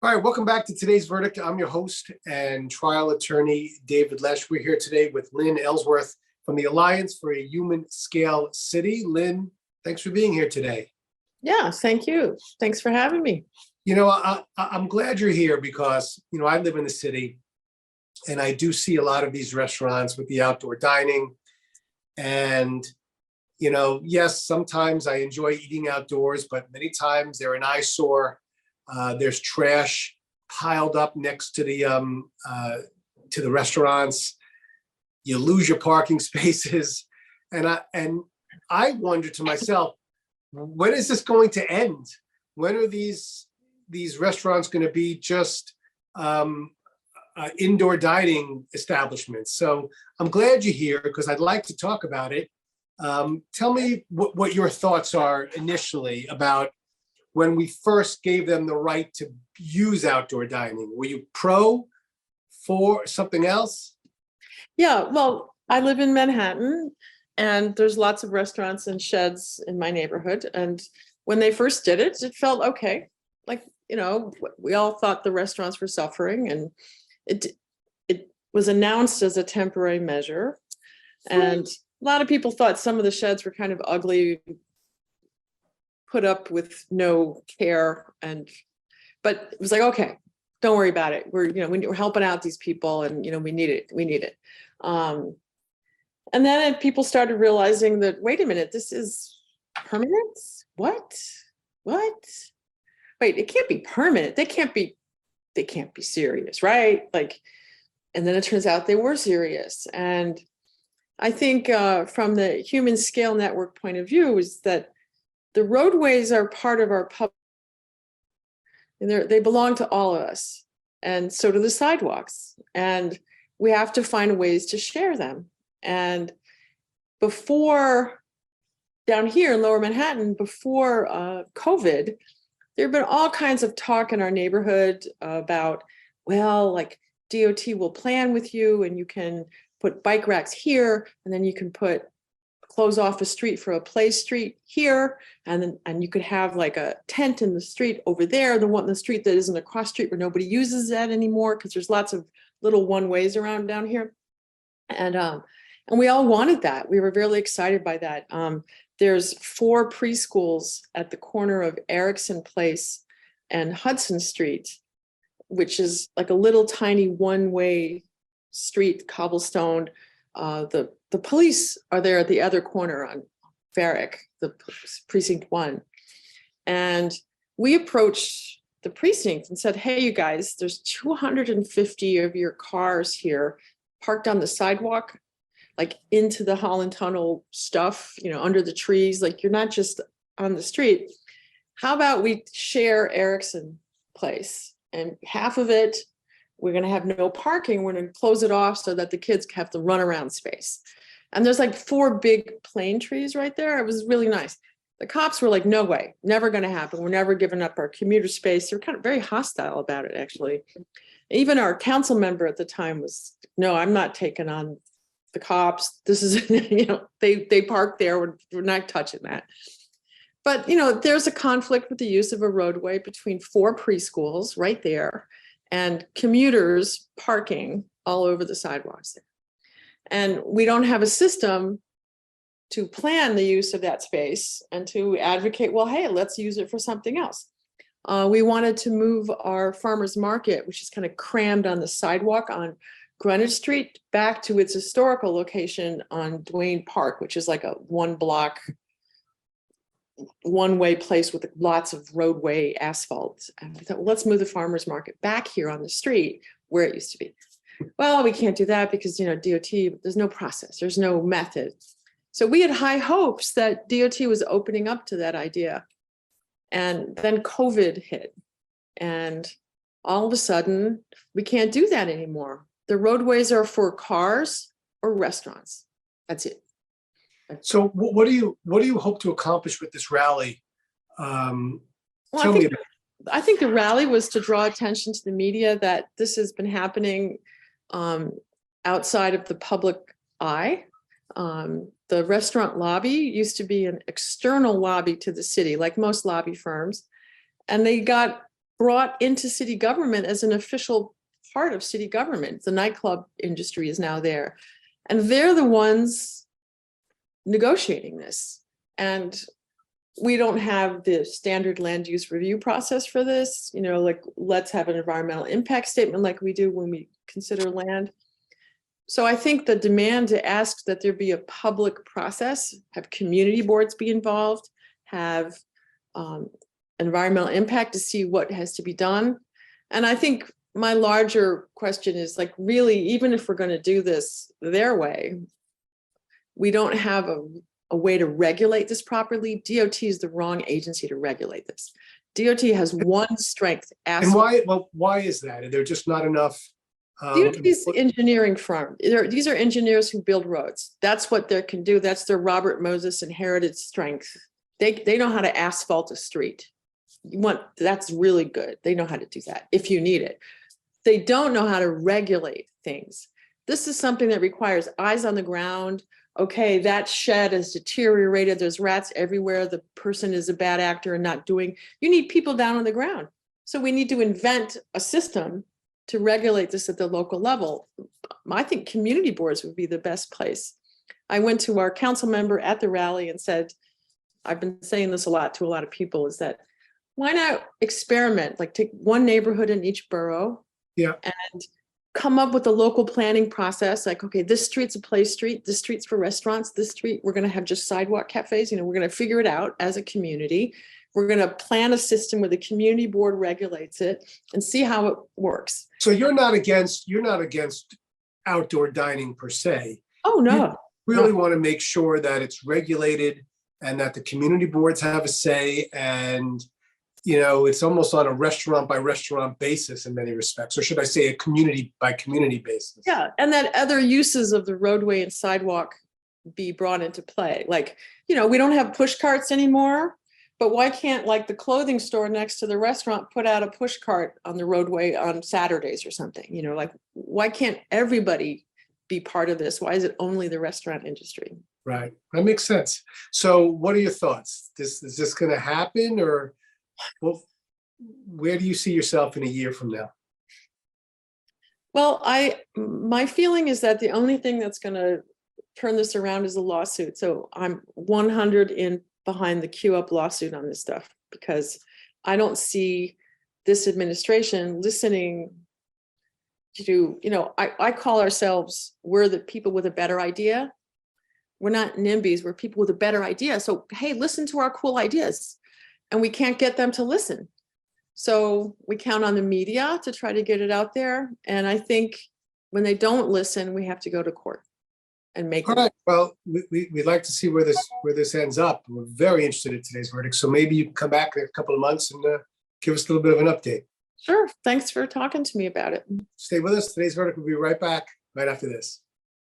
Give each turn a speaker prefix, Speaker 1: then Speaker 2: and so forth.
Speaker 1: All right, welcome back to today's verdict. I'm your host and trial attorney, David Lesch. We're here today with Lynn Ellsworth from the Alliance for a Human Scale City. Lynn, thanks for being here today.
Speaker 2: Yeah, thank you. Thanks for having me.
Speaker 1: I'm glad you're here because, I live in the city and I do see a lot of these restaurants with the outdoor dining. And, yes, sometimes I enjoy eating outdoors, but many times they're an eyesore. There's trash piled up next to the restaurants. You lose your parking spaces, and I wonder to myself, when is this going to end? When are these restaurants going to be just indoor dining establishments? So I'm glad you're here because I'd like to talk about it. Tell me what your thoughts are initially about when we first gave them the right to use outdoor dining. Were you pro, for something else?
Speaker 2: Yeah, well, I live in Manhattan and there's lots of restaurants and sheds in my neighborhood. And when they first did it, it felt okay. Like, we all thought the restaurants were suffering, and it was announced as a temporary measure. And a lot of people thought some of the sheds were kind of ugly, put up with no care, but it was like, okay, don't worry about it. We're helping out these people, and we need it. And then people started realizing that, wait a minute, this is permanent. What? Wait, it can't be permanent. They can't be serious, right? And then it turns out they were serious. And I think from the Human Scale Network point of view is that the roadways are part of our public, and they belong to all of us, and so do the sidewalks. And we have to find ways to share them. And before, down here in Lower Manhattan, before COVID, there have been all kinds of talk in our neighborhood about, DOT will plan with you, and you can put bike racks here, and then you can close off a street for a play street here, and you could have like a tent in the street over there, the one in the street that isn't a cross street where nobody uses that anymore because there's lots of little one ways around down here. And we all wanted that. We were really excited by that. There's 4 preschools at the corner of Erickson Place and Hudson Street, which is like a little tiny one-way street, cobblestone. The police are there at the other corner on Varick, the precinct 1. And we approached the precinct and said, hey, you guys, there's 250 of your cars here parked on the sidewalk, like into the Holland Tunnel stuff, under the trees, like you're not just on the street. How about we share Erickson Place, and half of it, we're going to have no parking. We're going to close it off so that the kids have the runaround space. And there's like 4 big plane trees right there. It was really nice. The cops were like, no way, never going to happen. We're never giving up our commuter space. They were kind of very hostile about it, actually. Even our council member at the time was, no, I'm not taking on the cops. This is, they park there. We're not touching that. But, there's a conflict with the use of a roadway between 4 preschools right there and commuters parking all over the sidewalks there. And we don't have a system to plan the use of that space and to advocate, well, hey, let's use it for something else. We wanted to move our farmers market, which is kind of crammed on the sidewalk on Greenwich Street, back to its historical location on Duane Park, which is like a 1-block, one-way place with lots of roadway asphalt. And we thought, well, let's move the farmers market back here on the street where it used to be. Well, we can't do that because, DOT, there's no process, there's no method. So we had high hopes that DOT was opening up to that idea. And then COVID hit. And all of a sudden, we can't do that anymore. The roadways are for cars or restaurants. That's it.
Speaker 1: So what do you hope to accomplish with this rally? Tell me about it.
Speaker 2: I think the rally was to draw attention to the media that this has been happening outside of the public eye. The restaurant lobby used to be an external lobby to the city, like most lobby firms, and they got brought into city government as an official part of city government. The nightclub industry is now there. And they're the ones negotiating this. And we don't have the standard land use review process for this, you know, like let's have an environmental impact statement like we do when we consider land. So I think the demand to ask that there be a public process, have community boards be involved, have environmental impact to see what has to be done. And I think my larger question is like, really, even if we're going to do this their way, we don't have a way to regulate this properly. DOT is the wrong agency to regulate this. DOT has one strength.
Speaker 1: And why? Well, why is that? Are there just not enough?
Speaker 2: DOT's engineering firm. These are engineers who build roads. That's what they can do. That's their Robert Moses inherited strength. They know how to asphalt a street. That's really good. They know how to do that if you need it. They don't know how to regulate things. This is something that requires eyes on the ground. Okay, that shed has deteriorated. There's rats everywhere. The person is a bad actor and not doing. You need people down on the ground. So we need to invent a system to regulate this at the local level. I think community boards would be the best place. I went to our council member at the rally and said, I've been saying this a lot to a lot of people, is that why not experiment, like take one neighborhood in each borough, and come up with a local planning process. Like, okay, this street's a play street, this street's for restaurants, this street, we're gonna have just sidewalk cafes. You know, we're gonna figure it out as a community. We're gonna plan a system where the community board regulates it and see how it works.
Speaker 1: So you're not against outdoor dining per se.
Speaker 2: Oh, no.
Speaker 1: You really want to make sure that it's regulated and that the community boards have a say, and you know, it's almost on a restaurant by restaurant basis in many respects, or should I say a community by community basis?
Speaker 2: Yeah, and that other uses of the roadway and sidewalk be brought into play. Like, you know, we don't have push carts anymore, but why can't like the clothing store next to the restaurant put out a push cart on the roadway on Saturdays or something? You know, like why can't everybody be part of this? Why is it only the restaurant industry?
Speaker 1: Right, that makes sense. So what are your thoughts? Is this going to happen, or well, where do you see yourself in a year from now?
Speaker 2: Well, my feeling is that the only thing that's going to turn this around is a lawsuit. So I'm 100 in behind the queue up lawsuit on this stuff, because I don't see this administration listening to, you know, I call ourselves, we're the people with a better idea. We're not NIMBYs, we're people with a better idea. So, hey, listen to our cool ideas. And we can't get them to listen. So we count on the media to try to get it out there. And I think when they don't listen, we have to go to court and make
Speaker 1: All right. Well, we'd like to see where this ends up. We're very interested in today's verdict. So maybe you can come back in a couple of months and give us a little bit of an update.
Speaker 2: Sure. Thanks for talking to me about it.
Speaker 1: Stay with us. Today's verdict will be right back right after this.